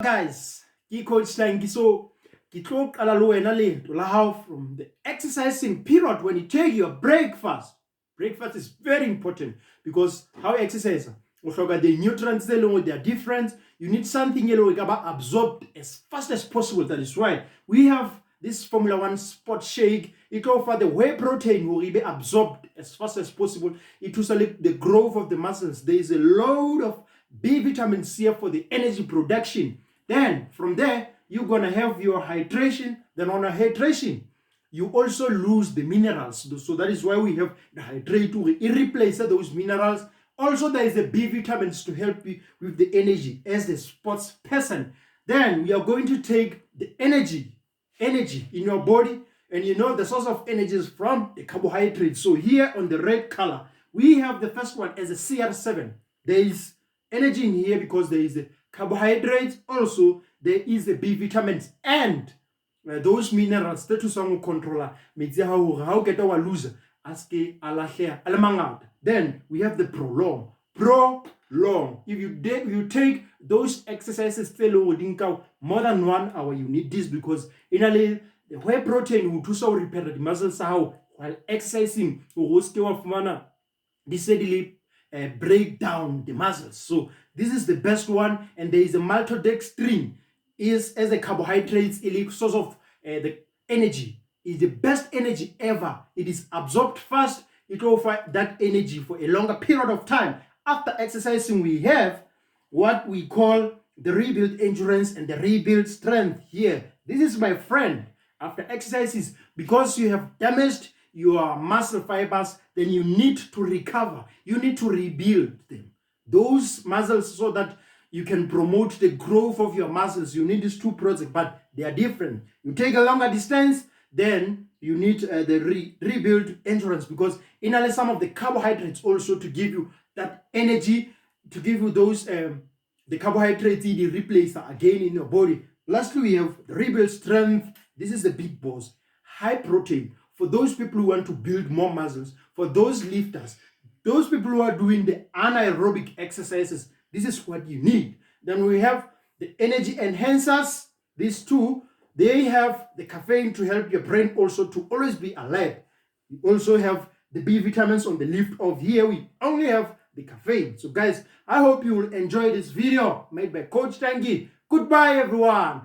Guys, ke coach Tanki. So ke tlo qala le wena leeto la hao from the exercising period when you take your breakfast. Breakfast is very important because how you exercise, the nutrients they are different. You need something absorbed as fast as possible. That is why we have this Formula One Sport Shake. It offers the whey protein will be absorbed as fast as possible. It will select the growth of the muscles. There is a load of B vitamin C for the energy production. Then from there, you're gonna have your hydration. Then on a hydration, you also lose the minerals. So that is why we have the hydrate to replace those minerals. Also, there is the B vitamins to help you with the energy as the sports person. Then we are going to take the energy in your body, and you know the source of energy is from the carbohydrates. So here on the red color, we have the first one as a CR7. There is energy in here because there is the carbohydrates. Also, there is the B vitamins and those minerals that you sang controller metsi how get our loser aske alahlea alamangata. Then we have the prolong. If you take those exercises more than 1 hour, you need this because the whey protein will also repair the muscles while exercising break down the muscles. So this is the best one, and there is a maltodextrin is as a carbohydrates source of the energy. Is the best energy ever. It is absorbed fast. It will offers that energy for a longer period of time. After exercising, we have what we call the rebuild endurance and the rebuild strength here. This is my friend. After exercises, because you have damaged your muscle fibers, then you need to recover. You need to rebuild them. Those muscles so that you can promote the growth of your muscles. You need these two projects, but they are different. You take a longer distance, then you need the rebuild endurance because in some of the carbohydrates also to give you that energy, to give you those the carbohydrates the replace again in your body. Lastly, we have the rebuild strength. This is the big boss. High protein for those people who want to build more muscles, for those lifters, those people who are doing the anaerobic exercises. This is what you need. Then we have the energy enhancers. These two, they have the caffeine to help your brain also to always be alert. We also have the B vitamins on the lift of here. We only have the caffeine. So guys, I hope you will enjoy this video made by Coach Tangi. Goodbye everyone.